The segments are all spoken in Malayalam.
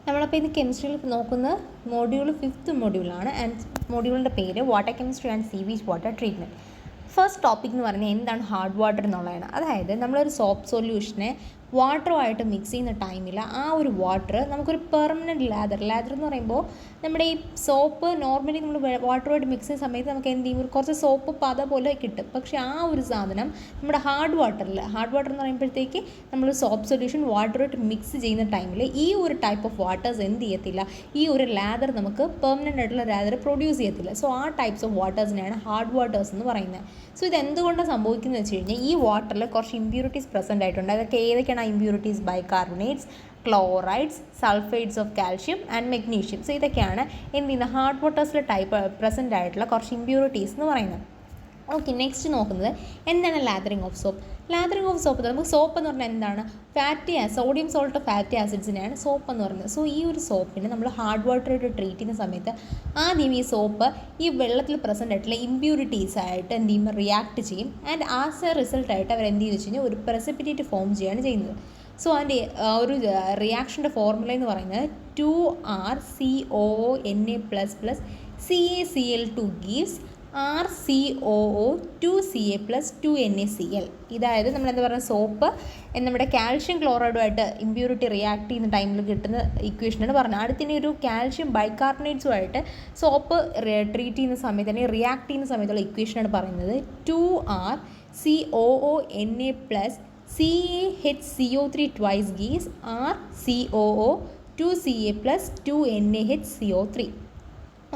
നമ്മളപ്പോൾ ഇന്ന് കെമിസ്ട്രിയിൽ നോക്കുന്ന മൊഡ്യൂൾ 5th മൊഡ്യൂളാണ്. ആൻഡ് മൊഡ്യൂളിൻ്റെ പേര് water chemistry and sewage water treatment. First topic എന്ന് പറയുന്നത് എന്താണ് ഹാർഡ് വാട്ടർ എന്നുള്ളതാണ്. അതായത് നമ്മളൊരു സോപ്പ് സൊല്യൂഷനെ വാട്ടറുമായിട്ട് മിക്സ് ചെയ്യുന്ന ടൈമിൽ ആ ഒരു വാട്ടർ നമുക്കൊരു പെർമനൻറ്റ് ലാദർ എന്ന് പറയുമ്പോൾ നമ്മുടെ ഈ സോപ്പ് നോർമലി നമ്മൾ വാട്ടറുമായിട്ട് മിക്സ് ചെയ്യുന്ന സമയത്ത് നമുക്ക് എന്ത് ചെയ്യും, കുറച്ച് സോപ്പ് പത പോലെ കിട്ടും. പക്ഷേ ആ ഒരു സാധനം നമ്മുടെ ഹാർഡ് വാട്ടർ എന്ന് പറയുമ്പോഴത്തേക്ക് നമ്മൾ സോപ്പ് സൊല്യൂഷൻ വാട്ടറുമായിട്ട് മിക്സ് ചെയ്യുന്ന ടൈമിൽ ഈ ഒരു ടൈപ്പ് ഓഫ് വാട്ടേഴ്സ് എന്ത് ചെയ്യത്തില്ല, ഈ ഒരു ലാദർ നമുക്ക് പെർമനൻ്റ് ആയിട്ടുള്ള ലാദർ പ്രൊഡ്യൂസ് ചെയ്യത്തില്ല. സോ ആ ടൈപ്സ് ഓഫ് വാട്ടേഴ്സിനെയാണ് ഹാർഡ് വാട്ടേഴ്സ് എന്ന് പറയുന്നത്. സോ ഇതെന്തുകൊണ്ടാണ് സംഭവിക്കുന്നത് വെച്ച് കഴിഞ്ഞാൽ ഈ വാട്ടറിൽ കുറച്ച് ഇമ്പ്യൂരിറ്റീസ് പ്രസൻ്റ് ആയിട്ടുണ്ട്. അതൊക്കെ ഏതൊക്കെയാണ് ആ impurities? Bicarbonates, chlorides, sulphates of calcium and magnesium. So ഇതൊക്കെയാണ് എന്ത് ചെയ്യുന്നത്, ഹാർഡ് വാട്ടേഴ്സിലെ ടൈപ്പ് പ്രസൻ്റ് ആയിട്ടുള്ള കുറച്ച് ഇമ്പ്യൂരിറ്റീസ് എന്ന് പറയുന്നത്. ഓക്കെ, നെക്സ്റ്റ് നോക്കുന്നത് എന്താണ് ലാദറിങ് ഓഫ് സോപ്പ്. ലാദറിങ് ഓഫ് സോപ്പ്, നമുക്ക് സോപ്പ് എന്ന് പറഞ്ഞാൽ എന്താണ്, സോഡിയം സോൾട്ട് ഫാറ്റി ആസിഡ്സിനെയാണ് സോപ്പ് എന്ന് പറയുന്നത്. സോ ഈ ഒരു സോപ്പിനെ നമ്മൾ ഹാർഡ് വാട്ടറായിട്ട് ട്രീറ്റ് ചെയ്യുന്ന സമയത്ത് ആദ്യം ഈ സോപ്പ് ഈ വെള്ളത്തിൽ പ്രസൻ്റ് ആയിട്ടുള്ള ഇമ്പ്യൂരിറ്റീസ് ആയിട്ട് എന്ത് ചെയ്യും, റിയാക്ട് ചെയ്യും. ആൻഡ് ആസ് എ റിസൾട്ടായിട്ട് അവർ എന്ത് ചെയ്യുന്നു വെച്ച് കഴിഞ്ഞാൽ ഒരു പ്രസിപ്പിറ്റേറ്റ് ഫോം ചെയ്യുകയാണ് ചെയ്യുന്നത്. സോ അതിൻ്റെ ഒരു റിയാക്ഷൻ്റെ ഫോർമുല എന്ന് പറയുന്നത് 2RCOONA++ CaCl2 ഗീവ്സ് RCOO2Ca+2NaCl. ഇതായത് നമ്മളെന്താ പറയുക, സോപ്പ് നമ്മുടെ കാൽഷ്യം ക്ലോറൈഡുമായിട്ട് ഇമ്പ്യൂരിറ്റി റിയാക്ട് ചെയ്യുന്ന ടൈമിൽ കിട്ടുന്ന ഇക്വേഷനാണ് പറഞ്ഞത്. അടുത്തിനി ഒരു കാൽഷ്യം ബൈകാർബണേറ്റ്സുമായിട്ട് സോപ്പ് ട്രീറ്റ് ചെയ്യുന്ന സമയത്ത് അല്ലെങ്കിൽ റിയാക്ട് ചെയ്യുന്ന സമയത്തുള്ള ഇക്വേഷനാണ് പറയുന്നത് 2RCOONA+ CaHCO3 twice gives RCOO2Ca+2NaHCO3.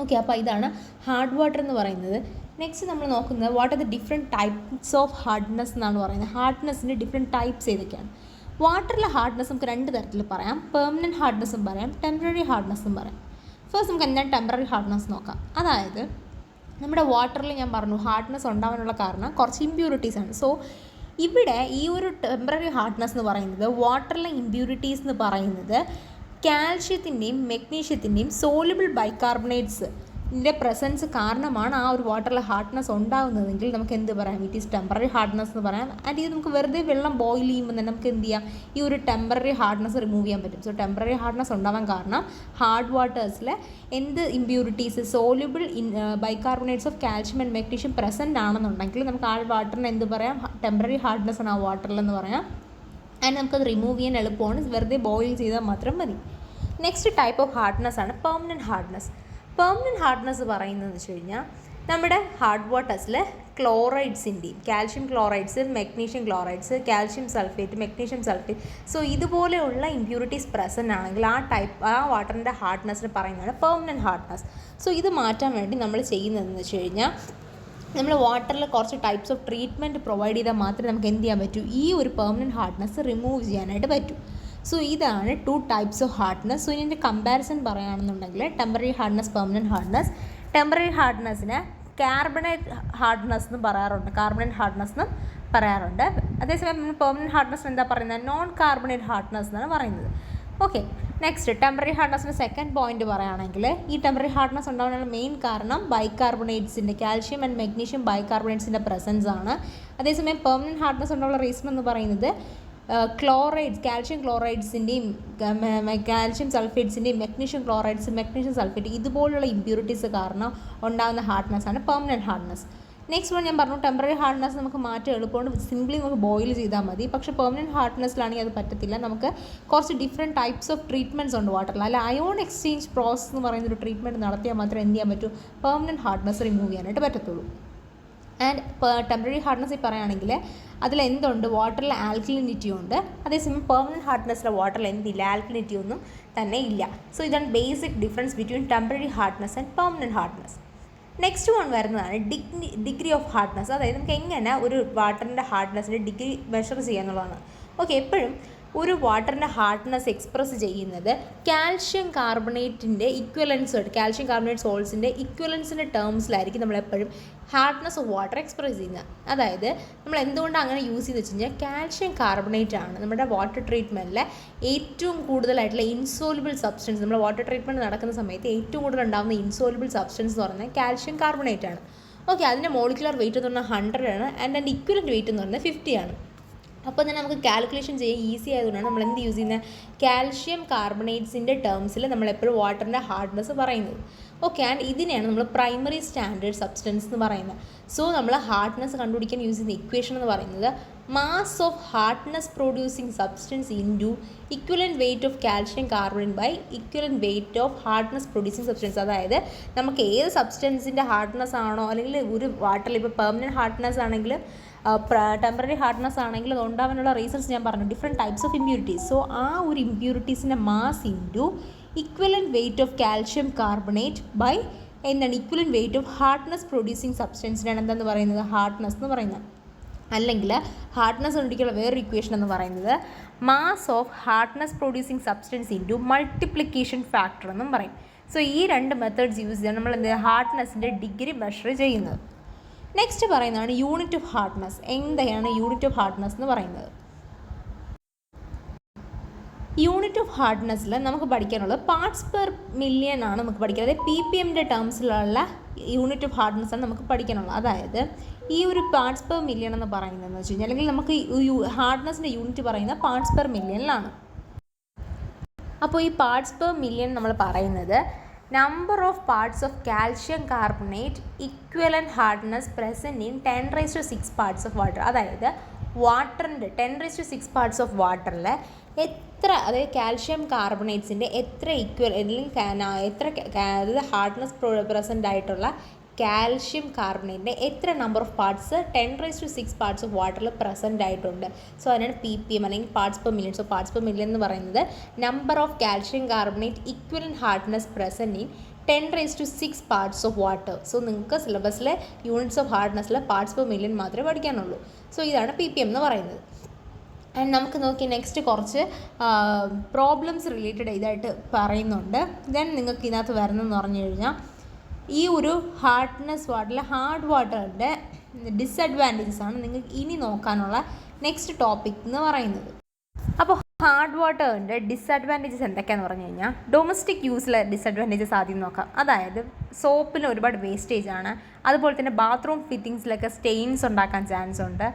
Okay, അപ്പോൾ ഇതാണ് ഹാർഡ് വാട്ടർ എന്ന് പറയുന്നത്. നെക്സ്റ്റ് നമ്മൾ നോക്കുന്നത് what are the different types of hardness എന്നാണ് പറയുന്നത്. ഹാർഡ്നെസ്സിൻ്റെ ഡിഫറെൻറ്റ് ടൈപ്സ് ഏതൊക്കെയാണ്? വാട്ടറിലെ ഹാർഡ്നെസ് നമുക്ക് രണ്ട് തരത്തിൽ പറയാം. പെർമനൻറ്റ് ഹാർഡ്നെസ്സും പറയാം, ടെമ്പററി ഹാർഡ്നെസ്സും പറയാം. ഫസ്റ്റ് നമുക്ക് എന്താണ് ടെമ്പററി ഹാർഡ്നെസ് നോക്കാം. അതായത് നമ്മുടെ വാട്ടറിൽ ഞാൻ പറഞ്ഞു ഹാർഡ്നെസ് ഉണ്ടാകാനുള്ള കാരണം കുറച്ച് ഇമ്പ്യൂരിറ്റീസാണ്. സോ ഇവിടെ ഈ ഒരു ടെമ്പററി ഹാർഡ്നെസ് എന്ന് പറയുന്നത് വാട്ടറിലെ ഇമ്പ്യൂരിറ്റീസ് എന്ന് പറയുന്നത് കാൽഷ്യത്തിൻ്റെയും മെഗ്നീഷ്യത്തിൻ്റെയും സോലുബിൾ ബൈകാർബണേറ്റ്സിൻ്റെ പ്രസൻസ് കാരണമാണ് ആ ഒരു വാട്ടറിലെ ഹാർഡ്നെസ് ഉണ്ടാകുന്നതെങ്കിൽ നമുക്ക് എന്ത് പറയാം, ഇറ്റ് ഈസ് ടെമ്പററി ഹാർഡ്നെസ് എന്ന് പറയാം. ആൻഡ് ഇത് നമുക്ക് വെറുതെ വെള്ളം ബോയിൽ ചെയ്യുമ്പോൾ തന്നെ നമുക്ക് എന്ത് ചെയ്യാം, ഈ ഒരു ടെമ്പററി ഹാർഡ്നെസ് റിമൂവ് ചെയ്യാൻ പറ്റും. സോ ടെമ്പററി ഹാർഡ്നെസ് ഉണ്ടാവാൻ കാരണം ഹാർഡ് വാട്ടേഴ്സിൽ എന്ത് impurities, soluble bicarbonates of calcium and magnesium present ആണെന്നുണ്ടെങ്കിൽ നമുക്ക് ആ വാട്ടറിന് എന്ത് പറയാം, ടെമ്പററി ഹാർഡ്നെസ് ആണ് ആ വാട്ടറിലെന്ന് പറയാം. ആൻഡ് നമുക്കത് റിമൂവ് ചെയ്യാൻ എളുപ്പമാണ്, വെറുതെ ബോയിൽ ചെയ്താൽ മാത്രം മതി. നെക്സ്റ്റ് ടൈപ്പ് ഓഫ് ഹാർഡ്നെസ് ആണ് പെർമനൻറ്റ് ഹാർഡ്നെസ്. പെർമനൻറ്റ് ഹാർഡ്നെസ് പറയുന്നതെന്ന് വെച്ച് കഴിഞ്ഞാൽ നമ്മുടെ ഹാർഡ് വാട്ടേഴ്സിൽ ക്ലോറൈഡ്സിൻ്റെയും calcium chlorides, magnesium chlorides, calcium sulphate, magnesium sulphate, so ഇതുപോലെയുള്ള ഇമ്പ്യൂരിറ്റീസ് പ്രസൻ്റ് ആണെങ്കിൽ ആ വാട്ടറിൻ്റെ ഹാർഡ്നെസ്സിന് പറയുന്നതാണ് പെർമനൻറ്റ് ഹാർഡ്നെസ്. സോ ഇത് മാറ്റാൻ വേണ്ടി നമ്മൾ ചെയ്യുന്നതെന്ന് വെച്ച് കഴിഞ്ഞാൽ നമ്മൾ വാട്ടറിൽ കുറച്ച് ടൈപ്സ് ഓഫ് ട്രീറ്റ്മെൻറ്റ് പ്രൊവൈഡ് ചെയ്താൽ മാത്രമേ നമുക്ക് എന്ത് ചെയ്യാൻ പറ്റൂ, ഈ ഒരു പെർമനൻറ്റ് ഹാർഡ്നെസ് റിമൂവ് ചെയ്യാനായിട്ട് പറ്റൂ. സോ ഇതാണ് 2 ടൈപ്സ് ഓഫ് ഹാർഡ്നെസ്. സോ ഇതിൻ്റെ കമ്പാരിസൺ പറയുകയാണെന്നുണ്ടെങ്കിൽ temporary hardness, permanent hardness. Temporary ഹാർഡ്നെസ്സിന് കാർബണേറ്റ് ഹാർഡ്നെസ് എന്നും പറയാറുണ്ട്, കാർബണേറ്റ് ഹാർഡ്നെസ് എന്നും പറയാറുണ്ട്. അതേസമയം പെർമനൻറ്റ് ഹാർഡ്നെസ് എന്താ പറയുന്നത്, നോൺ കാർബണേറ്റ് ഹാർഡ്നെസ് എന്നാണ് പറയുന്നത്. ഓക്കെ, നെക്സ്റ്റ് ടെമ്പററി ഹാർഡ്നെസ്സിൻ്റെ സെക്കൻഡ് പോയിന്റ് പറയുകയാണെങ്കിൽ ഈ ടെമ്പററി ഹാർഡ്നെസ് ഉണ്ടാകാനുള്ള മെയിൻ കാരണം ബൈകാർബണേറ്റ്സിൻ്റെ, കാൽഷ്യം ആൻഡ് മെഗ്നീഷ്യം ബൈകാർബണേറ്റ്സിൻ്റെ പ്രസൻസ് ആണ്. അതേസമയം പെർമനൻറ്റ് ഹാർഡ്നെസ് ഉണ്ടാകാനുള്ള റീസൺ എന്ന് പറയുന്നത് ക്ലോറൈഡ്സ്, കാൽഷ്യം ക്ലോറൈഡ്സിൻ്റെയും കാൽഷ്യം സൾഫേറ്റ്സിൻ്റെയും മെഗ്നീഷ്യം ക്ലോറൈഡ്സ്, മെഗ്നീഷ്യം സൾഫേറ്റ് ഇതുപോലുള്ള ഇമ്പ്യൂരിറ്റീസ് കാരണം ഉണ്ടാകുന്ന ഹാർഡ്നെസ് ആണ് പെർമനൻറ്റ് ഹാർഡ്നെസ്. നെക്സ്റ്റ് വൺ ഞാൻ പറഞ്ഞു ടെമ്പററി ഹാർഡ്നെസ് നമുക്ക് മാറ്റം എളുപ്പമുണ്ട്, സിംപ്ലി നമുക്ക് ബോയിൽ ചെയ്താൽ മതി. പക്ഷേ പെർമനൻറ്റ് ഹാർഡ്നെസ്സിലാണെങ്കിൽ അത് പറ്റത്തില്ല. നമുക്ക് കുറച്ച് ഡിഫറെൻറ്റ് ടൈപ്സ് ഓഫ് ട്രീറ്റ്മെൻറ്റ്സ് ഉണ്ട് വാട്ടറിൽ. അല്ല അയോൺ എക്സ്ചേഞ്ച് പ്രോസസ് എന്ന് പറയുന്നൊരു ട്രീറ്റ്മെൻറ്റ് നടത്തിയാൽ മാത്രമേ എന്ത് ചെയ്യാൻ പറ്റൂ, പെർമനൻറ്റ് ഹാർഡ്നെസ് റിമൂവ് ചെയ്യാനായിട്ട് പറ്റത്തുള്ളൂ. ആൻഡ് ടെമ്പററി ഹാർഡ്നെസ്സിൽ പറയുകയാണെങ്കിൽ അതിലെന്തുണ്ട്, വാട്ടറിൽ ആൽക്കലിനിറ്റി ഉണ്ട്. അതേസമയം പെർമനൻറ്റ് ഹാർഡ്നെസ്സിലെ വാട്ടറിൽ എന്തില്ല, ആൽക്കലിനിറ്റി ഒന്നും തന്നെ ഇല്ല. സോ ഇതാണ് basic difference between temporary hardness and permanent hardness. Next one വരുന്നതാണ് ഡിഗ്രി ഓഫ് ഹാർഡ്നെസ്. അതായത് നമുക്ക് എങ്ങനെ ഒരു വാട്ടറിൻ്റെ ഹാർഡ്നെസ്സിൻ്റെ ഡിഗ്രി മെഷർ ചെയ്യാന്നുള്ളതാണ്. ഓക്കെ, എപ്പോഴും ഒരു വാട്ടറിൻ്റെ ഹാർഡ്നെസ് എക്സ്പ്രസ് ചെയ്യുന്നത് കാൽഷ്യം കാർബണേറ്റിൻ്റെ ഇക്വലൻസുമായിട്ട്, കാൽഷ്യം കാർബണേറ്റ് സോൾട്സിൻ്റെ ഇക്വലൻസിൻ്റെ ടേംസിലായിരിക്കും നമ്മളെപ്പോഴും ഹാർഡ്നെസ് ഓഫ് വാട്ടർ എക്സ്പ്രസ് ചെയ്യുന്നത്. അതായത് നമ്മൾ എന്തുകൊണ്ടാണ് അങ്ങനെ യൂസ് ചെയ്ത് വെച്ച് കഴിഞ്ഞാൽ കാൽഷ്യം കാർബണേറ്റ് ആണ് നമ്മുടെ വാട്ടർ ട്രീറ്റ്മെൻറ്റിലെ ഏറ്റവും കൂടുതലായിട്ടുള്ള ഇൻസോലുബിൾ സബ്സ്റ്റൻസ്. നമ്മൾ വാട്ടർ ട്രീറ്റ്മെൻറ്റ് നടക്കുന്ന സമയത്ത് ഏറ്റവും കൂടുതൽ ഉണ്ടാകുന്ന ഇൻസോലുബിൾ സബ്സ്റ്റൻസ് എന്ന് പറഞ്ഞാൽ കാൽഷ്യം കാർബണേറ്റ് ആണ്. ഓക്കെ, അതിൻ്റെ മോളിക്കുലർ വെയിറ്റ് എന്ന് പറഞ്ഞാൽ 100 ആണ്. ആൻഡ് അതിൻ്റെ ഇക്വലൻറ്റ് വെയിറ്റ് എന്ന് പറഞ്ഞാൽ 50 ആണ്. അപ്പോൾ തന്നെ നമുക്ക് കാൽക്കുലേഷൻ ചെയ്യാൻ ഈസി ആയതുകൊണ്ടാണ് നമ്മൾ എന്ത് യൂസ് ചെയ്യുന്നത്, കാൽഷ്യം കാർബണേറ്റ്സിൻ്റെ ടേംസിൽ നമ്മളെപ്പോഴും വാട്ടറിൻ്റെ ഹാർഡ്നെസ് പറയുന്നത്. ഓക്കെ, ആൻഡ് ഇതിനെയാണ് നമ്മൾ പ്രൈമറി സ്റ്റാൻഡേർഡ് സബ്സ്റ്റൻസ് എന്ന് പറയുന്നത്. സോ നമ്മൾ ഹാർഡ്നെസ് കണ്ടുപിടിക്കാൻ യൂസ് ചെയ്യുന്ന ഇക്വേഷൻ എന്ന് പറയുന്നത് mass of hardness producing substance into equivalent weight of calcium carbonate by equivalent weight of hardness producing substance. അതായത് നമുക്ക് ഏത് സബ്സ്റ്റൻസിൻ്റെ ഹാർഡ്നെസ് ആണോ, അല്ലെങ്കിൽ ഒരു വാട്ടറിൽ ഇപ്പോൾ പെർമനൻറ്റ് ഹാർഡ്നെസ് ആണെങ്കിൽ ടെമ്പററി ഹാർഡ്നെസ് ആണെങ്കിൽ അത് ഉണ്ടാവാനുള്ള റീസൺസ് ഞാൻ പറഞ്ഞു, different types of impurities. So ആ ഒരു ഇമ്പ്യൂരിറ്റീസിൻ്റെ mass into equivalent weight of calcium carbonate by എന്താണ് equivalent weight of hardness producing സബ്സ്റ്റൻസിനാണ് എന്താണെന്ന് പറയുന്നത്, ഹാർഡ്നെസ് എന്ന് പറയുന്നത്. അല്ലെങ്കിൽ ഹാർഡ്നെസ് കണ്ടുപിടിക്കാനുള്ള വേറൊരു ഇക്വേഷൻ എന്ന് പറയുന്നത് mass of hardness producing substance into multiplication factor എന്നും പറയും. സോ ഈ രണ്ട് മെത്തേഡ്സ് യൂസ് ചെയ്താണ് നമ്മൾ എന്ത് ഹാർഡ്നെസ്സിൻ്റെ ഡിഗ്രി മെഷർ ചെയ്യുന്നത്. നെക്സ്റ്റ് പറയുന്നതാണ് യൂണിറ്റ് ഓഫ് ഹാർഡ്നെസ്. എന്താണ് യൂണിറ്റ് ഓഫ് ഹാർഡ്നെസ് എന്ന് പറയുന്നത്? യൂണിറ്റ് ഓഫ് ഹാർഡ്നെസ്സിൽ നമുക്ക് പഠിക്കാനുള്ളത് പാർട്സ് പെർ മില്യൺ ആണ് നമുക്ക് പഠിക്കുക. അതായത് PPMൻ്റെ ടേംസിലുള്ള യൂണിറ്റ് ഓഫ് ഹാർഡ്നെസ് ആണ് നമുക്ക് പഠിക്കാനുള്ളത്. അതായത് ഈ ഒരു പാർട്സ് പെർ മില്യൺ എന്ന് പറയുന്നതെന്ന് വെച്ച് കഴിഞ്ഞാൽ, അല്ലെങ്കിൽ നമുക്ക് ഹാർഡ്നെസ്സിൻ്റെ യൂണിറ്റ് പറയുന്നത് പാർട്സ് പെർ മില്യണിലാണ്. അപ്പോൾ ഈ പാർട്സ് പെർ മില്യൺ നമ്മൾ പറയുന്നത് number of parts of calcium carbonate equivalent hardness present in 10⁻⁶ parts of water. അതായത് വാട്ടറിൻ്റെ 10⁻⁶ പാർട്സ് ഓഫ് വാട്ടറിൽ എത്ര, അതായത് കാൽഷ്യം കാർബണേറ്റ്സിൻ്റെ എത്ര അല്ലെങ്കിൽ എത്ര അതായത് ഹാർഡ്നെസ് പ്രസൻ്റ് ആയിട്ടുള്ള കാൽഷ്യം കാർബണേറ്റിൻ്റെ എത്ര number of parts 10⁻⁶ parts of വാട്ടറിൽ പ്രസൻ്റ് ആയിട്ടുണ്ട്. സോ അതിനാണ് PPM അല്ലെങ്കിൽ parts per million. So parts per million എന്ന് പറയുന്നത് number of calcium carbonate equivalent hardness present in 10⁻⁶ parts of water. So നിങ്ങൾക്ക് സിലബസിലെ യൂണിറ്റ്സ് ഓഫ് ഹാർഡ്നെസ്സിലെ പാർട്സ് പെർ മില്യൺ മാത്രമേ പഠിക്കാനുള്ളൂ. സോ ഇതാണ് PPM എന്ന് പറയുന്നത്. ആൻഡ് നമുക്ക് നോക്കി നെക്സ്റ്റ് കുറച്ച് പ്രോബ്ലംസ് റിലേറ്റഡ് ഇതായിട്ട് പറയുന്നുണ്ട്. ദെൻ നിങ്ങൾക്ക് ഇതിനകത്ത് വരുന്നതെന്ന് പറഞ്ഞു കഴിഞ്ഞാൽ ഈ ഒരു ഹാർഡ്നെസ് വാട്ടറിലെ ഹാർഡ് വാട്ടറിൻ്റെ ഡിസഡ്വാൻറ്റേജസ് ആണ് നിങ്ങൾക്ക് ഇനി നോക്കാനുള്ള നെക്സ്റ്റ് ടോപ്പിക് എന്ന് പറയുന്നത്. അപ്പോൾ ഹാർഡ് വാട്ടറിൻ്റെ ഡിസഡ്വാൻറ്റേജസ് എന്തൊക്കെയാണെന്ന് പറഞ്ഞു കഴിഞ്ഞാൽ, ഡൊമസ്റ്റിക് യൂസിലെ ഡിസഡ്വാൻറ്റേജസ് ആദ്യം നോക്കാം. അതായത് സോപ്പിന് ഒരുപാട് വേസ്റ്റേജ് ആണ്. അതുപോലെ തന്നെ ബാത്റൂം ഫിറ്റിങ്സിലൊക്കെ സ്റ്റെയിൻസ് ഉണ്ടാക്കാൻ ചാൻസ് ഉണ്ട്.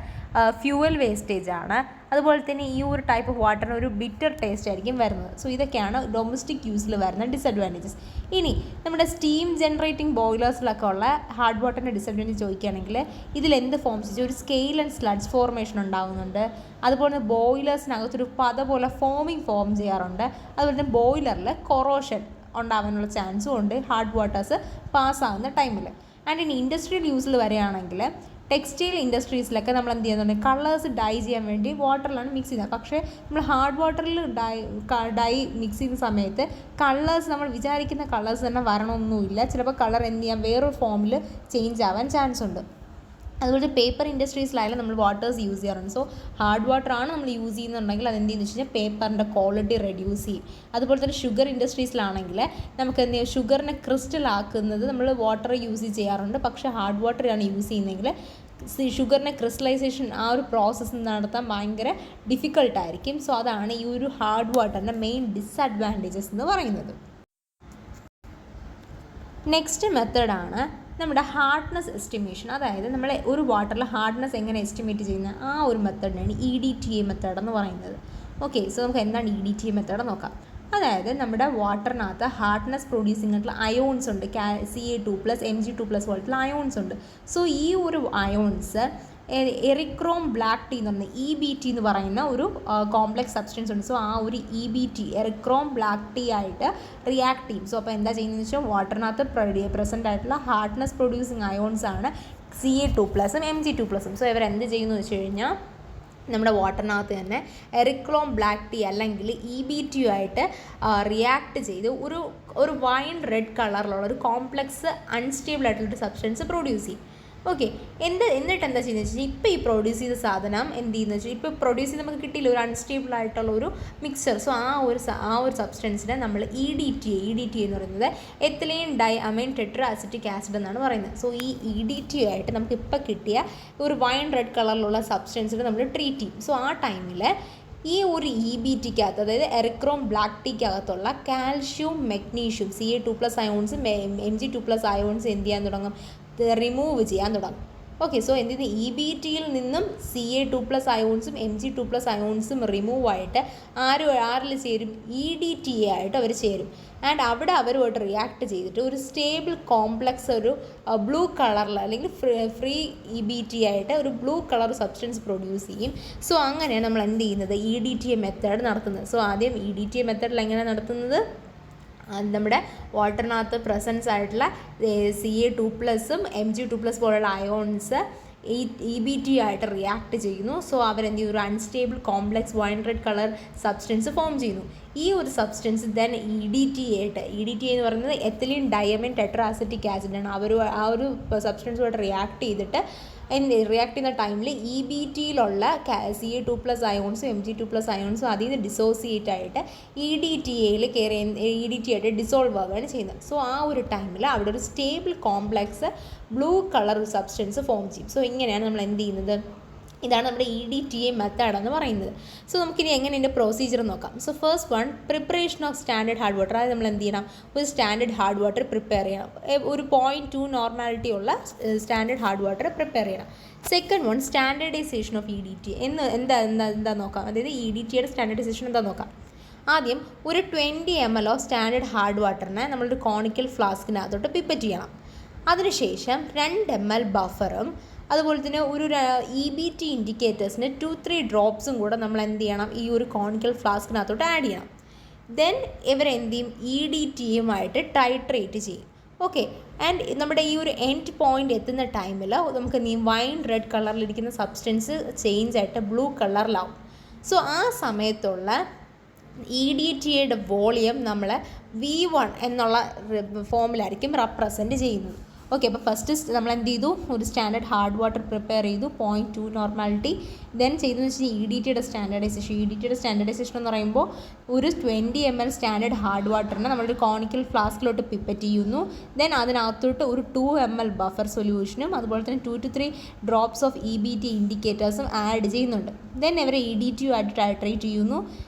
ഫ്യൂവൽ വേസ്റ്റേജ് ആണ്. അതുപോലെ തന്നെ ഈ ഒരു ടൈപ്പ് ഓഫ് വാട്ടറിന് ഒരു ബിറ്റർ ടേസ്റ്റ് ആയിരിക്കും വരുന്നത്. സോ ഇതൊക്കെയാണ് ഡൊമസ്റ്റിക് യൂസിൽ വരുന്ന ഡിസഡ്വാൻറ്റേജസ്. ഇനി നമ്മുടെ സ്റ്റീം ജനറേറ്റിംഗ് ബോയിലേഴ്സിലൊക്കെ ഉള്ള ഹാർഡ് വാട്ടറിൻ്റെ ഡിസഡ്വാൻറ്റേജ് ചോദിക്കുകയാണെങ്കിൽ ഇതിലെന്ത് ഫോംസ് വെച്ചാൽ ഒരു സ്കെയിൽ ആൻഡ് സ്ലഡ്സ് ഫോർമേഷൻ ഉണ്ടാകുന്നുണ്ട്. അതുപോലെ തന്നെ ബോയിലേഴ്സിനകത്തൊരു പത പോലെ ഫോം ചെയ്യാറുണ്ട്. അതുപോലെ തന്നെ ബോയിലറിൽ കൊറോഷൻ ഉണ്ടാകാനുള്ള ചാൻസും ഉണ്ട് ഹാർഡ് വാട്ടേഴ്സ് പാസ്സാകുന്ന ടൈമിൽ. ആൻഡ് ഇനി ഇൻഡസ്ട്രിയൽ യൂസിൽ വരികയാണെങ്കിൽ ടെക്സ്റ്റൈൽ ഇൻഡസ്ട്രീസിലൊക്കെ നമ്മൾ എന്ത് ചെയ്യുന്നുണ്ട്, കളേഴ്സ് ഡൈ ചെയ്യാൻ വേണ്ടി വാട്ടറിലാണ് മിക്സ് ചെയ്യുന്നത്. പക്ഷേ നമ്മൾ ഹാർഡ് വാട്ടറിൽ ഡൈ മിക്സ് ചെയ്യുന്ന സമയത്ത് കളേഴ്സ് നമ്മൾ വിചാരിക്കുന്ന കളേഴ്സ് തന്നെ വരണമെന്നൊന്നുമില്ല. ചിലപ്പോൾ കളർ എന്ത് ചെയ്യാം, വേറൊരു ഫോമിൽ ചേഞ്ച് ആവാൻ ചാൻസ് ഉണ്ട്. അതുപോലെ പേപ്പർ ഇൻഡസ്ട്രീസിലായാലും നമ്മൾ വാട്ടേഴ്സ് യൂസ് ചെയ്യാറുണ്ട്. സോ ഹാർഡ് വാട്ടറാണ് നമ്മൾ യൂസ് ചെയ്യുന്നുണ്ടെങ്കിൽ അതെന്ത് ചെയ്യുന്നു വെച്ച് കഴിഞ്ഞാൽ പേപ്പറിൻ്റെ ക്വാളിറ്റി റെഡ്യൂസ് ചെയ്യും. അതുപോലെ തന്നെ ഷുഗർ ഇൻഡസ്ട്രീസിലാണെങ്കിൽ നമുക്ക് എന്ത് ചെയ്യും, ഷുഗറിനെ ക്രിസ്റ്റൽ ആക്കുന്നത് നമ്മൾ വാട്ടർ യൂസ് ചെയ്യാറുണ്ട്. പക്ഷേ ഹാർഡ് വാട്ടറാണ് യൂസ് ചെയ്യുന്നതെങ്കിൽ ഷുഗറിനെ ക്രിസ്റ്റലൈസേഷൻ ആ ഒരു പ്രോസസ്സ് നടത്താൻ ഭയങ്കര ഡിഫിക്കൾട്ടായിരിക്കും. സോ അതാണ് ഈ ഒരു ഹാർഡ് വാട്ടറിൻ്റെ മെയിൻ ഡിസഡ്വാൻറ്റേജസ് എന്ന് പറയുന്നത്. നെക്സ്റ്റ് മെത്തേഡാണ് നമ്മുടെ ഹാർഡ്നെസ് എസ്റ്റിമേഷൻ. അതായത് നമ്മൾ ഒരു വാട്ടറിൽ ഹാർഡ്നെസ് എങ്ങനെ എസ്റ്റിമേറ്റ് ചെയ്യുന്ന ആ ഒരു മെത്തേഡിനാണ് EDTA മെത്തേഡ് എന്ന് പറയുന്നത്. ഓക്കെ, സോ നമുക്ക് എന്താണ് EDTA മെത്തേഡ് നോക്കാം. അതായത് നമ്മുടെ വാട്ടറിനകത്ത് ഹാർഡ്നെസ് പ്രൊഡ്യൂസിങ് ആയിട്ടുള്ള അയോൺസ് ഉണ്ട്. Ca2+, Mg2+ പോലത്തുള്ള അയോൺസ് ഉണ്ട്. സോ ഈ ഒരു അയോൺസ് എറിക്രോം ബ്ലാക്ക് ടീ എന്ന് പറഞ്ഞ EBT എന്ന് പറയുന്ന ഒരു കോംപ്ലക്സ് സബ്സ്റ്റൻസ് ഉണ്ട്. സോ ആ ഒരു EBT എറിക്രോം ബ്ലാക്ക് ടീ ആയിട്ട് റിയാക്ട് ചെയ്യും. സോ അപ്പോൾ എന്താ ചെയ്യുന്നതെന്ന് വെച്ചാൽ വാട്ടറിനകത്ത് പ്രസൻ്റ് ആയിട്ടുള്ള ഹാർഡ്നെസ് പ്രൊഡ്യൂസിങ് അയോൺസ് ആണ് Ca2+ഉം Mg2+ഉം. സോ ഇവരെന്ത് ചെയ്യുന്നു വെച്ച് കഴിഞ്ഞാൽ നമ്മുടെ വാട്ടറിനകത്ത് തന്നെ എറിക്രോം ബ്ലാക്ക് ടീ അല്ലെങ്കിൽ EBT ആയിട്ട് റിയാക്ട് ചെയ്ത് ഒരു വൈൻ റെഡ് കളറിലുള്ള ഒരു കോംപ്ലക്സ് അൺസ്റ്റേബിൾ ആയിട്ടുള്ളൊരു സബ്സ്റ്റൻസ് പ്രൊഡ്യൂസ് ചെയ്യും. ഓക്കെ, എന്നിട്ട് എന്താ ചെയ്യുന്നത് വെച്ച് കഴിഞ്ഞാൽ ഇപ്പോൾ ഈ പ്രൊഡ്യൂസ് ചെയ്ത സാധനം എന്ത് ചെയ്യുന്നത് വെച്ചാൽ ഇപ്പോൾ പ്രൊഡ്യൂസ് ചെയ്ത് നമുക്ക് കിട്ടിയില്ല ഒരു അൺസ്റ്റേബിൾ ആയിട്ടുള്ള ഒരു മിക്സർ. സോ ആ ഒരു സബ്സ്റ്റൻസിനെ നമ്മൾ EDTA എന്ന് പറയുന്നത് ethylene diamine tetraacetic acid എന്നാണ് പറയുന്നത്. സോ ഈ EDTA ആയിട്ട് നമുക്ക് ഇപ്പോൾ കിട്ടിയ ഒരു വൈൻ റെഡ് കളറിലുള്ള സബ്സ്റ്റൻസിനെ നമ്മൾ ട്രീറ്റ് ചെയ്യും. സോ ആ ടൈമിൽ ഈ ഒരു EBTക്കകത്ത്, അതായത് എറിക്രോം ബ്ലാക്ക് ടീക്കകത്തുള്ള കാൽഷ്യവും മെഗ്നീഷ്യവും Ca2+ അയോൺസും Mg2+ അയോൺസും എന്ത് ചെയ്യാൻ തുടങ്ങും, റിമൂവ് ചെയ്യാൻ തുടങ്ങും. ഓക്കെ, സോ എന്ത് ചെയ്യുന്നത്, ഇ ബി ടിയിൽ നിന്നും Ca2+ അയോൺസും Mg2+ അയോൺസും റിമൂവ് ആയിട്ട് ആരിൽ ചേരും, EDTA ആയിട്ട് അവർ ചേരും. ആൻഡ് അവിടെ അവരുമായിട്ട് റിയാക്ട് ചെയ്തിട്ട് ഒരു സ്റ്റേബിൾ കോംപ്ലക്സ്, ഒരു ബ്ലൂ കളറിൽ അല്ലെങ്കിൽ ഫ്രീ EBT ആയിട്ട് ഒരു ബ്ലൂ കളർ സബ്സ്റ്റൻസ് പ്രൊഡ്യൂസ് ചെയ്യും. സോ അങ്ങനെയാണ് നമ്മൾ എന്ത് ചെയ്യുന്നത്, EDTA മെത്തേഡ് നടത്തുന്നത്. സോ ആദ്യം EDTA മെത്തേഡിൽ എങ്ങനെയാണ് നടത്തുന്നത്, നമ്മുടെ വാട്ടറിനകത്ത് പ്രസൻസ് ആയിട്ടുള്ള Ca2+ഉം Mg2+ പോലുള്ള അയോൺസ് EBT ആയിട്ട് റിയാക്ട് ചെയ്യുന്നു. സോ അവരെന്ത് ചെയ്യും, ഒരു unstable complex wine red colour substance form ചെയ്യുന്നു. ഈ ഒരു സബ്സ്റ്റൻസ് ദെൻ EDTA എന്ന് പറയുന്നത് എത്തിലീൻ ഡയമൈൻ ടെട്രാഅസറ്റിക് ആസിഡാണ്. ആ ഒരു സബ്സ്റ്റൻസുമായിട്ട് റിയാക്ട് ചെയ്തിട്ട് റിയാക്ട് ചെയ്യുന്ന ടൈമിൽ EBTയിലുള്ള Ca2+ അയോൺസും Mg2+ അയോൺസും അതിൽ നിന്ന് ഡിസോസിയേറ്റ് ആയിട്ട് EDTA ആയിട്ട് ഡിസോൾവ് ആവുകയാണ് ചെയ്യുന്നത്. സോ ആ ഒരു ടൈമിൽ അവിടെ ഒരു stable complex blue colour substance form ചെയ്യും. സോ ഇങ്ങനെയാണ് നമ്മൾ എന്ത് ചെയ്യുന്നത്, ഇതാണ് നമ്മുടെ EDTA മെത്തേഡ് എന്ന് പറയുന്നത്. സോ നമുക്കിനി എങ്ങനെ ഇതിൻ്റെ പ്രൊസീജിയർ നോക്കാം. So first one, preparation of standard hard water. അതായത് നമ്മൾ എന്ത് ചെയ്യണം, ഒരു സ്റ്റാൻഡേർഡ് ഹാർഡ് വാട്ടർ പ്രിപ്പയർ ചെയ്യണം. ഒരു 0.2 നോർമാലിറ്റി ഉള്ള സ്റ്റാൻഡേർഡ് ഹാർഡ് വാട്ടർ പ്രിപ്പയർ ചെയ്യണം. Second one, standardisation of EDTA. എന്താ നോക്കാം, അതായത് EDTയുടെ സ്റ്റാൻഡേർഡൈസേഷൻ എന്താ നോക്കാം. ആദ്യം ഒരു 20 ml ഓഫ് സ്റ്റാൻഡേർഡ് ഹാർഡ് വാട്ടറിനെ നമ്മളൊരു കോണിക്കൽ ഫ്ലാസ്കിനകത്തോട്ട് പിപ്പറ്റ് ചെയ്യണം. അതിനുശേഷം 2 ml ബഫറും അതുപോലെ തന്നെ ഒരു EBT ഇൻഡിക്കേറ്റേഴ്സിന് 2-3 ഡ്രോപ്സും കൂടെ നമ്മൾ എന്ത് ചെയ്യണം, ഈ ഒരു കോണിക്കൽ ഫ്ലാസ്കിനകത്തോട്ട് ആഡ് ചെയ്യണം. ദെൻ ഇവരെന്ത് ചെയ്യും, EDTയുമായിട്ട് ടൈട്രേറ്റ് ചെയ്യും. ഓക്കെ, ആൻഡ് നമ്മുടെ ഈ ഒരു എൻഡ് പോയിൻ്റ് എത്തുന്ന ടൈമിൽ നമുക്ക് വൈൻ റെഡ് കളറിലിരിക്കുന്ന സബ്സ്റ്റൻസ് ചേഞ്ച് ആയിട്ട് ബ്ലൂ കളറിലാവും. സോ ആ സമയത്തുള്ള EDTയുടെ വോളിയം നമ്മൾ V1 എന്നുള്ള ഫോമിലായിരിക്കും റെപ്രസെൻറ്റ് ചെയ്യുന്നത്. ഓക്കെ, അപ്പോൾ ഫസ്റ്റ് നമ്മൾ എന്ത് ചെയ്തു, ഒരു സ്റ്റാൻഡേർഡ് ഹാർഡ് വാട്ടർ പ്രിപ്പയർ ചെയ്തു, 0.2 നോർമാലിറ്റി. ദെൻ ചെയ്തതെന്ന് വെച്ചാൽ EDTയുടെ സ്റ്റാൻഡേർഡൈസേഷൻ എന്ന് പറയുമ്പോൾ ഒരു 20 ml സ്റ്റാൻഡേർഡ് ഹാർഡ് വാട്ടറിനെ നമ്മളൊരു കോണിക്കൽ ഫ്ലാസ്കിലോട്ട് പിപ്പറ്റ് ചെയ്യുന്നു. ദെൻ അതിനകത്തോട്ട് ഒരു 2 ml ബഫർ സൊല്യൂഷനും അതുപോലെ തന്നെ 2-3 ഡ്രോപ്സ് ഓഫ് EBT ഇൻഡിക്കേറ്റേഴ്സും ആഡ് ചെയ്യുന്നുണ്ട്. ദെൻ ഇവരെ EDTയുമായിട്ട് ടൈട്രേറ്റ് ചെയ്യുന്നു.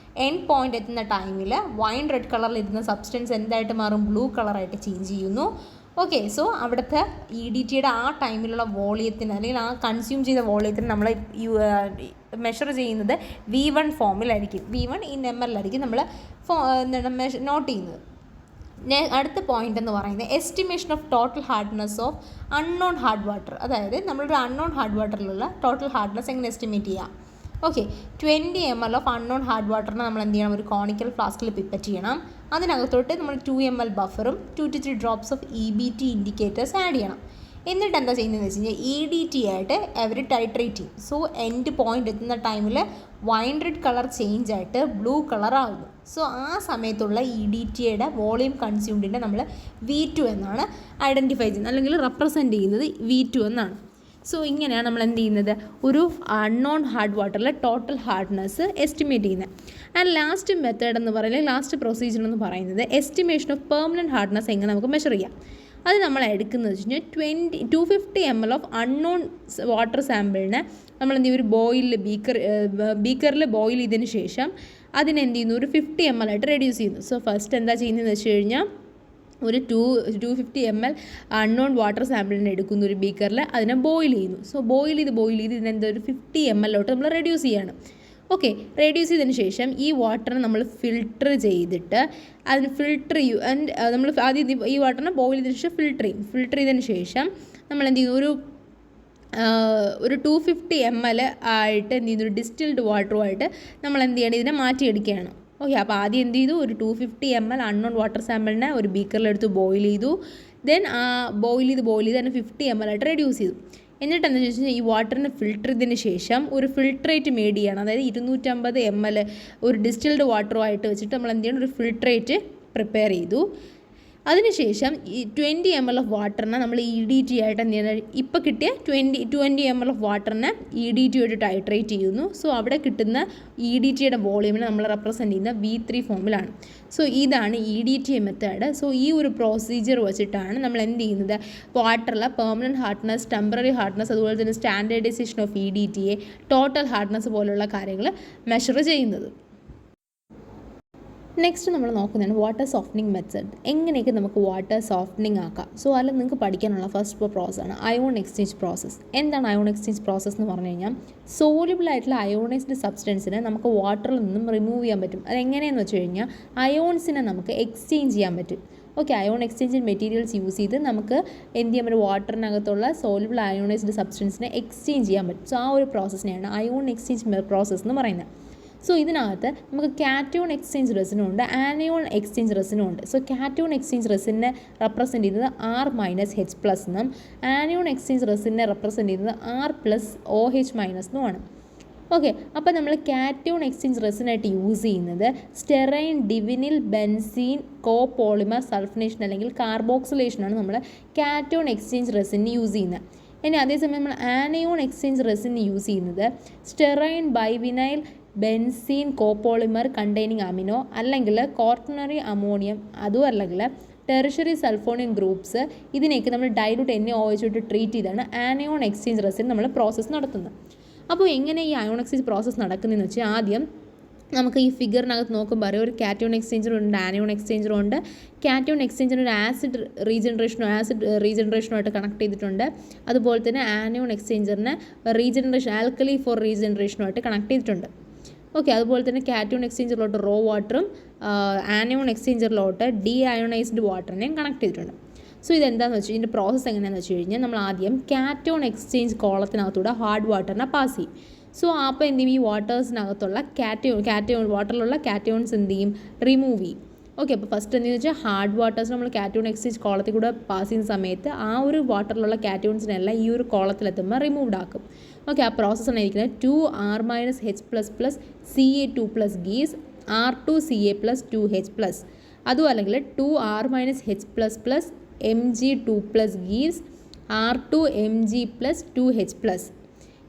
എൻഡ് പോയിൻ്റ് എത്തുന്ന ടൈമിൽ വൈൻ റെഡ് കളറിലിരുന്ന സബ്സ്റ്റൻസ് എന്തായിട്ട് മാറും, ബ്ലൂ കളറായിട്ട് ചേഞ്ച് ചെയ്യുന്നു. ഓക്കെ, സോ അവിടുത്തെ EDTയുടെ ആ ടൈമിലുള്ള വോളിയത്തിന് അല്ലെങ്കിൽ ആ കൺസ്യൂം ചെയ്ത വോളിയത്തിന് നമ്മൾ മെഷർ ചെയ്യുന്നത് V1 ഫോമിലായിരിക്കും, V1 in ml ആയിരിക്കും നമ്മൾ നോട്ട് ചെയ്യുന്നത്. അടുത്ത പോയിൻ്റ് എന്ന് പറയുന്നത് estimation of total hardness of unknown hard water. അതായത് നമ്മളൊരു അൺനോൺ ഹാർഡ് വാട്ടറിലുള്ള ടോട്ടൽ ഹാർഡ്നെസ് എങ്ങനെ എസ്റ്റിമേറ്റ് ചെയ്യാം. Okay, 20 ml of unknown hard വാട്ടറിനെ നമ്മൾ എന്ത് ചെയ്യണം, ഒരു കോണിക്കൽ ഫ്ലാസ്കിൽ പിപ്പറ്റ് ചെയ്യണം. അതിനകത്തോട്ട് നമ്മൾ 2 ml ബഫറും 2-3 drops of EBT indicators add ചെയ്യണം. എന്നിട്ട് എന്താ ചെയ്യുന്നതെന്ന് വെച്ച് കഴിഞ്ഞാൽ EDT ആയിട്ട് അവർ ടൈട്രേറ്റ് ചെയ്യും. സോ എൻഡ് പോയിൻ്റ് എത്തുന്ന ടൈമിൽ വൈൻ റെഡ് കളർ ചേഞ്ച് ആയിട്ട് ബ്ലൂ കളർ ആകുന്നു. സോ ആ സമയത്തുള്ള EDTയുടെ വോളിയം കൺസ്യൂംഡിനെ നമ്മൾ V2 എന്നാണ് ഐഡൻറ്റിഫൈ ചെയ്യുന്നത്, അല്ലെങ്കിൽ റെപ്രസെൻറ്റ് ചെയ്യുന്നത് V2 എന്നാണ്. സോ ഇങ്ങനെയാണ് നമ്മൾ എന്ത് ചെയ്യുന്നത്, ഒരു അൺനോൺ ഹാർഡ് വാട്ടറിലെ ടോട്ടൽ ഹാർഡ്നെസ് എസ്റ്റിമേറ്റ് ചെയ്യുന്നത്. ആൻഡ് ലാസ്റ്റ് മെത്തേഡ് എന്ന് പറയുന്നത്, ലാസ്റ്റ് പ്രൊസീജിയർ എന്ന് പറയുന്നത് എസ്റ്റിമേഷൻ ഓഫ് പെർമനൻറ്റ് ഹാർഡ്നെസ് എങ്ങനെ നമുക്ക് മെഷർ ചെയ്യാം. അത് നമ്മൾ എടുക്കുന്നത് വെച്ച് കഴിഞ്ഞാൽ 250 ml ഓഫ് അൺനോൺ വാട്ടർ സാമ്പിളിനെ നമ്മൾ എന്ത് ചെയ്യും, ഒരു ബീക്കറിൽ ബോയിൽ ചെയ്തതിന് ശേഷം അതിനെന്ത് ചെയ്യുന്നു, ഒരു 50 ml ആയിട്ട് റെഡ്യൂസ് ചെയ്യുന്നു. സോ ഫസ്റ്റ് എന്താ ചെയ്യുന്നതെന്ന് വെച്ച് കഴിഞ്ഞാൽ ഒരു 250 ml അൺനോൺ വാട്ടർ സാമ്പിളിനെ എടുക്കുന്ന ഒരു ബീക്കറിൽ അതിനെ ബോയിൽ ചെയ്യുന്നു. സോ ബോയിൽ ചെയ്ത് ഇതിനെന്താ ഒരു 50 ml നമ്മൾ റെഡ്യൂസ് ചെയ്യാണ്. ഓക്കെ, റെഡ്യൂസ് ചെയ്തതിന് ശേഷം ഈ വാട്ടറിനെ നമ്മൾ ഫിൽട്ടർ ചെയ്തിട്ട് അതിന് നമ്മൾ ആദ്യം ഈ വാട്ടറിനെ ബോയിൽ ചെയ്തതിന് ശേഷം ഫിൽട്ടർ ചെയ്തതിന് ശേഷം നമ്മൾ എന്ത് ചെയ്യുന്നു, ഒരു 250 ml ആയിട്ട് എന്ത് ചെയ്യുന്നു, ഒരു ഡിസ്റ്റിൽഡ് വാട്ടറുമായിട്ട് നമ്മൾ എന്ത് ചെയ്യണം, ഇതിനെ മാറ്റിയെടുക്കുകയാണ്. ഓക്കെ, അപ്പോൾ ആദ്യം എന്ത് ചെയ്തു, ഒരു 250 ml അൺനോൺ വാട്ടർ സാമ്പിളിനെ ഒരു ബീക്കറിലെടുത്ത് ബോയിൽ ചെയ്തു. ദെൻ ആ ബോയിൽ ചെയ്ത് അതിനെ 50 ml ആയിട്ട് റെഡ്യൂസ് ചെയ്തു. എന്നിട്ട് എന്താ വെച്ച് കഴിഞ്ഞാൽ ഈ വാട്ടറിനെ ഫിൽട്ടർ ചെയ്തതിന് ശേഷം ഒരു ഫിൽട്രേറ്റ് മേഡ് ചെയ്യണം. അതായത് 250 ml ഒരു ഡിസ്റ്റിൽഡ് വാട്ടറുമായിട്ട് വെച്ചിട്ട് നമ്മൾ എന്ത് ചെയ്യണം, ഒരു ഫിൽട്രേറ്റ് പ്രിപ്പയർ ചെയ്തു. അതിനുശേഷം ഈ 20 ml ഓഫ് വാട്ടറിനെ നമ്മൾ EDT ആയിട്ട് എന്ത് ചെയ്യുന്നത്, ഇപ്പോൾ കിട്ടിയ 20 ml ഓഫ് വാട്ടറിനെ EDT ആയിട്ട് ടൈട്രേറ്റ് ചെയ്യുന്നു. സോ അവിടെ കിട്ടുന്ന EDTയുടെ വോളിയമിനെ നമ്മൾ റെപ്രസെൻറ്റ് ചെയ്യുന്ന V3 ഫോമിലാണ്. സോ ഇതാണ് EDTA മെത്തേഡ്. സോ ഈ ഒരു പ്രൊസീജിയർ വെച്ചിട്ടാണ് നമ്മൾ എന്ത് ചെയ്യുന്നത്, വാട്ടറിലെ പെർമനൻറ്റ് ഹാർഡ്നെസ്, ടെമ്പററി ഹാർഡ്നെസ്, അതുപോലെ തന്നെ standardisation of EDTA, total hardness പോലുള്ള കാര്യങ്ങൾ മെഷർ ചെയ്യുന്നത്. നെക്സ്റ്റ് നമ്മൾ നോക്കുന്നതാണ് വാട്ടർ സോഫ്റ്റനിങ് മെത്തേഡ്. എങ്ങനെയൊക്കെ നമുക്ക് വാട്ടർ സോഫ്റ്റനിങ് ആക്കാം. സോ അതിൽ നിങ്ങൾക്ക് പഠിക്കാനുള്ള ഫസ്റ്റ് പ്രോസസ്സാണ് അയോൺ എക്സ്ചേഞ്ച് പ്രോസസ്സ്. എന്താണ് അയോൺ എക്സ്ചേഞ്ച് പ്രോസസ്സ് എന്ന് പറഞ്ഞു കഴിഞ്ഞാൽ, സോല്യൂബിൾ ആയിട്ടുള്ള അയോണൈസ്ഡ് സബ്സ്റ്റൻസിനെ നമുക്ക് വാട്ടറിൽ നിന്നും റിമൂവ് ചെയ്യാൻ പറ്റും. അതെങ്ങനെയെന്ന് വെച്ച് കഴിഞ്ഞാൽ അയോൺസിനെ നമുക്ക് എക്സ്ചേഞ്ച് ചെയ്യാൻ പറ്റും. Okay, ion exchange materials use ചെയ്ത് നമുക്ക് എന്ത് ചെയ്യാൻ പറ്റും, വാട്ടറിനകത്തുള്ള സോല്യൂബിൾ അയോണൈസ്ഡ് സബ്സ്റ്റൻസിനെ എക്സ്ചേഞ്ച് ചെയ്യാൻ പറ്റും. സോ ആ ഒരു പ്രോസസ്സിനെയാണ് അയോൺ എക്സ്ചേഞ്ച് പ്രോസസ്സ് എന്ന് പറയുന്നത്. സോ ഇതിനകത്ത് നമുക്ക് കാറ്റയോൺ എക്സ്ചേഞ്ച് റെസിനും ഉണ്ട്, ആനയോൺ എക്സ്ചേഞ്ച് റെസിനും ഉണ്ട്. സോ കാറ്റയോൺ എക്സ്ചേഞ്ച് റെസിനെ റെപ്രസെൻറ്റ് ചെയ്യുന്നത് R-H+ എന്നും ആനയോൺ എക്സ്ചേഞ്ച് റെസിനെ റെപ്രസെൻറ്റ് ചെയ്യുന്നത് R+OH- എന്നുമാണ്. ഓക്കെ, അപ്പോൾ നമ്മൾ കാറ്റയോൺ എക്സ്ചേഞ്ച് റെസിനായിട്ട് യൂസ് ചെയ്യുന്നത് സ്റ്റെറൈൻ ഡിവിനിൽ ബെൻസീൻ കോപോളിമർ സൾഫനേഷൻ അല്ലെങ്കിൽ കാർബോക്സിലേഷനാണ് നമ്മൾ കാറ്റയോൺ എക്സ്ചേഞ്ച് റെസിന് യൂസ് ചെയ്യുന്നത്. ഇനി അതേസമയം നമ്മൾ ആനയോൺ എക്സ്ചേഞ്ച് റെസിന് യൂസ് ചെയ്യുന്നത് സ്റ്റെറൈൻ ബൈവിനൈൽ ബെൻസീൻ കോപോളിമർ കണ്ടെയ്നിങ് അമിനോ അല്ലെങ്കിൽ ക്വാർട്ടനറി അമോണിയം, അതും അല്ലെങ്കിൽ ടെറിഷറി സൾഫോണിയം ഗ്രൂപ്പ്സ്, ഇതിനെയൊക്കെ നമ്മൾ ഡൈലൂട്ട് NaOH ഇട്ട് ട്രീറ്റ് ചെയ്താണ് ആനയോൺ എക്സ്ചേഞ്ച് റെസിൻ നമ്മൾ പ്രോസസ്സ് നടത്തുന്നത്. അപ്പോൾ എങ്ങനെ ഈ അയോൺ എക്സ്ചേഞ്ച് പ്രോസസ്സ് നടക്കുന്നതെന്ന് വെച്ചാൽ, ആദ്യം നമുക്ക് ഈ ഫിഗറിനകത്ത് നോക്കുമ്പോൾ അറിയാം ഒരു കാറ്റയോൺ എക്സ്ചേഞ്ചറുണ്ട്, ആനയോൺ എക്സ്ചേഞ്ചറുണ്ട്. കാറ്റയോൺ എക്സ്ചേഞ്ചർ ഒരു ആസിഡ് റീജനറേഷനുമായിട്ട് കണക്ട് ചെയ്തിട്ടുണ്ട്. അതുപോലെ തന്നെ ആനയോൺ എക്സ്ചേഞ്ചറിനെ ആൽക്കലി ഫോർ റീജനറേഷനുമായിട്ട് കണക്ട് ചെയ്തിട്ടുണ്ട്. ഓക്കെ, അതുപോലെ തന്നെ കാറ്റയോൺ എക്സ്ചേഞ്ചറിലോട്ട് റോ വാട്ടറും ആനയോൺ എക്സ്ചേഞ്ചറിലോട്ട് അയോണൈസ്ഡ് വാട്ടറിനെയും കണക്ട് ചെയ്തിട്ടുണ്ട്. സോ ഇതെന്താണെന്ന് വെച്ചാൽ ഇതിൻ്റെ പ്രോസസ്സ് എങ്ങനെയാണെന്ന് വെച്ച് കഴിഞ്ഞാൽ, നമ്മൾ ആദ്യം കാറ്റയോൺ എക്സ്ചേഞ്ച് കോളത്തിനകത്തൂടെ ഹാർഡ് വാട്ടറിനെ പാസ് ചെയ്യും. സോ അപ്പോൾ എന്ത് ചെയ്യും, ഈ വാട്ടേഴ്സിനകത്തുള്ള വാട്ടറിലുള്ള കാറ്റയോൺസ് എന്ത് ചെയ്യും, റിമൂവ് ചെയ്യും. ഓക്കെ, അപ്പോൾ ഫസ്റ്റ് എന്തെന്ന് വെച്ചാൽ ഹാർഡ് വാട്ടേഴ്സ് നമ്മൾ കാറ്റയോൺ എക്സ്ചേഞ്ച് കോളത്തിൽ കൂടെ പാസ് ചെയ്യുന്ന സമയത്ത് ആ ഒരു വാട്ടറിലുള്ള കാറ്റയോൺസിനെല്ലാം ഈ ഒരു കോളത്തിലെത്തുമ്പോൾ റിമൂവ്ഡ് ആക്കും. ഓക്കെ, ആ പ്രോസസ്സാണ് ഇരിക്കുന്നത് 2R-H++ Ca2+ ഗീവ്സ് R2Ca+2H+. അതും അല്ലെങ്കിൽ 2R-H++ Mg2+ gives R2Mg+2H+.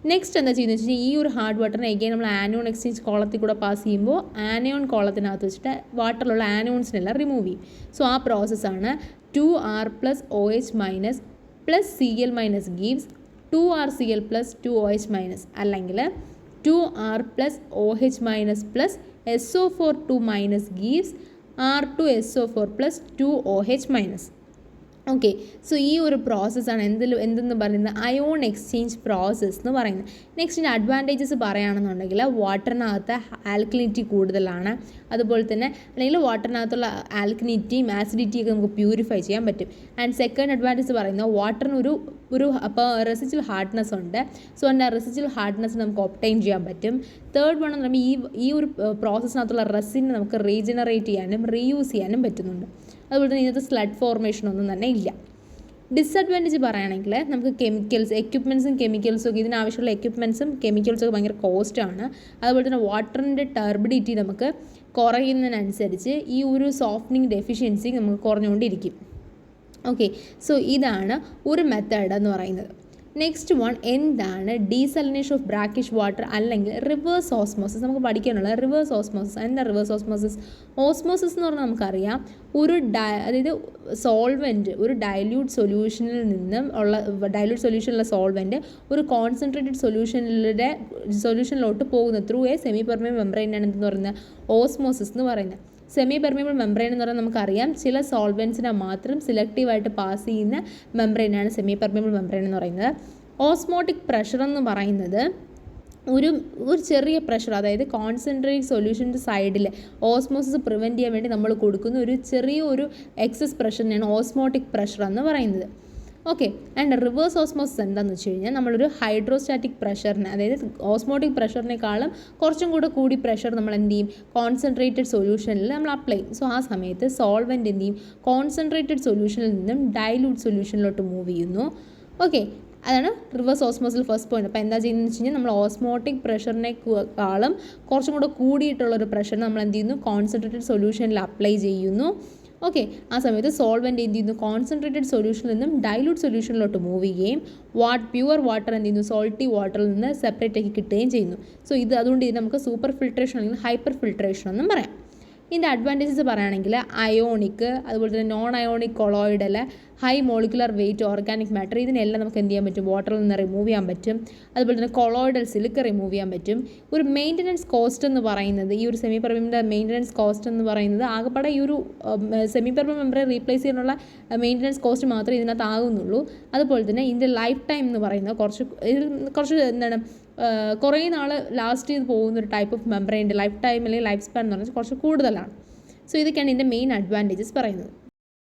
Next എന്താ ചെയ്യുന്നത് വെച്ച് കഴിഞ്ഞാൽ, ഈ ഒരു ഹാർഡ് വാട്ടറിനെ എഗെയിൻ നമ്മൾ ആനയോൺ എക്സ്ചേഞ്ച് കോളത്തിൽ കൂടെ പാസ് ചെയ്യുമ്പോൾ ആനയോൺ കോളത്തിനകത്ത് വെച്ചിട്ട് വാട്ടറിലുള്ള ആനയോൺസിനെല്ലാം റിമൂവ് ചെയ്യും. സോ ആ പ്രോസസ്സാണ് 2R+OH- Cl- ഗീവ്സ് 2RCl+2OH- അല്ലെങ്കിൽ 2R+OH- SO4 gives R2SO4+2OH-. Okay, so ഈ ഒരു പ്രോസസ്സാണ് എന്തെന്ന് പറയുന്നത് അയോൺ എക്സ്ചേഞ്ച് പ്രോസസ്സ് എന്ന് പറയുന്നത്. നെക്സ്റ്റ് അഡ്വാൻറ്റേജസ് പറയുകയാണെന്നുണ്ടെങ്കിൽ വാട്ടറിനകത്ത് ആൽക്കലിനിറ്റി കൂടുതലാണ്. അതുപോലെ തന്നെ അല്ലെങ്കിൽ വാട്ടറിനകത്തുള്ള ആൽക്കലിനിറ്റിയും ആസിഡിറ്റിയൊക്കെ നമുക്ക് പ്യൂരിഫൈ ചെയ്യാൻ പറ്റും. ആൻഡ് സെക്കൻഡ് അഡ്വാൻറ്റേജ് പറയുന്നത് വാട്ടറിന് അപ്പോൾ റെസിജ്വൽ ഹാർഡ്നെസ് ഉണ്ട്. സോ അതിൻ്റെ റെസിജ്വൽ ഹാർഡ്നെസ് നമുക്ക് ഒബ്റ്റൈൻ ചെയ്യാൻ പറ്റും. തേർഡ് വൺ എന്ന് പറയുമ്പോൾ ഈ ഒരു പ്രോസസ്സിനകത്തുള്ള റെസിനെ നമുക്ക് റീജനറേറ്റ് ചെയ്യാനും റീയൂസ് ചെയ്യാനും പറ്റുന്നുണ്ട്. അതുപോലെ തന്നെ ഇതിനകത്ത് സ്ലഡ് ഫോർമേഷൻ ഒന്നും തന്നെ ഇല്ല. ഡിസഡ്വാൻറ്റേജ് പറയുകയാണെങ്കിൽ നമുക്ക് എക്യുപ്മെൻറ്റ്സും കെമിക്കൽസും ഒക്കെ ഇതിനാവശ്യമുള്ള എക്യുപ്മെൻറ്റ്സും കെമിക്കൽസും ഒക്കെ ഭയങ്കര കോസ്റ്റാണ്. അതുപോലെ തന്നെ വാട്ടറിൻ്റെ ടർബിഡിറ്റി നമുക്ക് കുറയുന്നതിനനുസരിച്ച് ഈ ഒരു സോഫ്റ്റനിങ് ഡെഫിഷ്യൻസി നമുക്ക് കുറഞ്ഞുകൊണ്ടിരിക്കും. ഓക്കെ, സോ ഇതാണ് ഒരു മെത്തേഡ് എന്ന് പറയുന്നത്. നെക്സ്റ്റ് വൺ എന്താണ് ഡീസലിനേഷൻ ഓഫ് ബ്രാക്കിഷ് വാട്ടർ അല്ലെങ്കിൽ റിവേഴ്സ് ഓസ്മോസിസ്. നമുക്ക് പഠിക്കാനുള്ള റിവേഴ്സ് ഓസ്മോസിസ്. എന്താ റിവേഴ്സ് ഓസ്മോസിസ്? ഓസ്മോസിസ് എന്ന് പറഞ്ഞാൽ നമുക്കറിയാം അതായത് സോൾവെൻറ്റ് ഒരു ഡൈല്യൂട്ട് സൊല്യൂഷനിലുള്ള സോൾവെൻറ്റ് ഒരു കോൺസെൻട്രേറ്റഡ് സൊല്യൂഷനിലോട്ട് പോകുന്നത് ത്രൂ എ സെമി പെർമിയബിൾ മെംബ്രെയിനാണ് എന്തെന്ന് പറയുന്നത് ഓസ്മോസിസ് എന്ന് പറയുന്നത്. സെമി പെർമിയബിൾ മെംബ്രെയിൻ എന്ന് പറഞ്ഞാൽ നമുക്കറിയാം ചില സോൾവെൻസിനെ മാത്രം സെലക്റ്റീവായിട്ട് പാസ് ചെയ്യുന്ന മെംബ്രെയിനാണ് സെമി പെർമിയബിൾ മെംബ്രെയിൻ എന്ന് പറയുന്നത്. ഓസ്മോട്ടിക് പ്രഷർ എന്ന് പറയുന്നത് ഒരു ചെറിയ പ്രഷർ, അതായത് കോൺസെൻട്രേറ്റ് സൊല്യൂഷൻ്റെ സൈഡിൽ ഓസ്മോസിസ് പ്രിവെൻറ്റ് ചെയ്യാൻ വേണ്ടി നമ്മൾ കൊടുക്കുന്ന ഒരു ചെറിയ എക്സസ് പ്രഷറിനെയാണ് ഓസ്മോട്ടിക് പ്രഷർ എന്ന് പറയുന്നത്. ഓക്കെ, ആൻഡ് റിവേഴ്സ് ഓസ്മോസിസ് എന്താണെന്ന് വെച്ച് കഴിഞ്ഞാൽ നമ്മളൊരു ഹൈഡ്രോസ്റ്റാറ്റിക് പ്രഷറിനെ, അതായത് ഓസ്മോട്ടിക് പ്രഷറിനേക്കാളും കുറച്ചും കൂടി പ്രഷർ നമ്മൾ എന്ത് ചെയ്യും, കോൺസെൻട്രേറ്റഡ് സൊല്യൂഷനിൽ നമ്മൾ അപ്ലൈ ചെയ്യും. സോ ആ സമയത്ത് സോൾവെൻറ്റ് എന്ത് ചെയ്യും, കോൺസെൻട്രേറ്റഡ് സൊല്യൂഷനിൽ നിന്നും ഡൈലൂട്ട് സൊല്യൂഷനിലോട്ട് മൂവ് ചെയ്യുന്നു. ഓക്കെ, അതാണ് റിവേഴ്സ് ഓസ്മോസിൽ ഫസ്റ്റ് പോയിന്റ്. അപ്പോൾ എന്താ ചെയ്യുന്നതെന്ന് വെച്ച് കഴിഞ്ഞാൽ നമ്മൾ ഓസ്മോട്ടിക് പ്രഷറിനേക്കാളും കുറച്ചും കൂടിയിട്ടുള്ളൊരു പ്രഷർ നമ്മൾ എന്ത് ചെയ്യുന്നു, കോൺസെൻട്രേറ്റഡ് സൊല്യൂഷനിൽ അപ്ലൈ ചെയ്യുന്നു. ഓക്കെ, ആ സമയത്ത് സോൾവെൻറ്റ് എന്ത് ചെയ്യുന്നു, കോൺസെൻട്രേറ്റഡ് സൊല്യൂഷനിൽ നിന്നും ഡൈലൂട്ട് സൊല്യൂഷനിലോട്ട് മൂവ് ചെയ്യുകയും പ്യുവർ വാട്ടർ എന്ത് ചെയ്യുന്നു, സോൾട്ടി വാട്ടറിൽ നിന്ന് സെപ്പറേറ്റ് ആക്കി കിട്ടുകയും ചെയ്യുന്നു. സോ അതുകൊണ്ട് ഇത് നമുക്ക് സൂപ്പർ ഫിൽട്രേഷൻ അല്ലെങ്കിൽ ഹൈപ്പർ ഫിൽട്രേഷൻ എന്നും പറയാം. ഇതിൻ്റെ അഡ്വാൻറ്റേജസ് പറയുകയാണെങ്കിൽ അയോണിക്, അതുപോലെ തന്നെ non ionic colloidal, high molecular weight organic matter, ഇതിനെല്ലാം നമുക്ക് എന്ത് ചെയ്യാൻ പറ്റും, വാട്ടറിൽ നിന്ന് റിമൂവ് ചെയ്യാൻ പറ്റും. അതുപോലെ തന്നെ കൊളോയിഡൽ സിലിക്ക റിമൂവ് ചെയ്യാൻ പറ്റും. ഒരു മെയിൻ്റനൻസ് കോസ്റ്റ് എന്ന് പറയുന്നത്, ഈ ഒരു സെമി പെർമനൻ്റ് മെയിൻ്റനൻസ് കോസ്റ്റ് എന്ന് പറയുന്നത് ആകെപ്പാടെ ഈ ഒരു സെമി പെർമനൻ്റ് മെമ്പറെ റീപ്ലേസ് ചെയ്യാനുള്ള മെയിൻ്റനൻസ് കോസ്റ്റ് മാത്രമേ ഇതിനകത്ത് ആകുന്നുള്ളൂ. അതുപോലെ തന്നെ ഇതിൻ്റെ ലൈഫ് ടൈം എന്ന് പറയുന്നത് കുറച്ച് എന്താണ് കുറേ നാൾ ലാസ്റ്റ് ചെയ്ത് പോകുന്ന ഒരു ടൈപ്പ് ഓഫ് മെമ്പറൈൻ്റെ ലൈഫ് ടൈം അല്ലെങ്കിൽ ലൈഫ് സ്പാൻ എന്ന് പറഞ്ഞാൽ കുറച്ച് കൂടുതലാണ്. സോ ഇതൊക്കെയാണ് ഇതിൻ്റെ മെയിൻ അഡ്വാൻറ്റേജസ് പറയുന്നത്.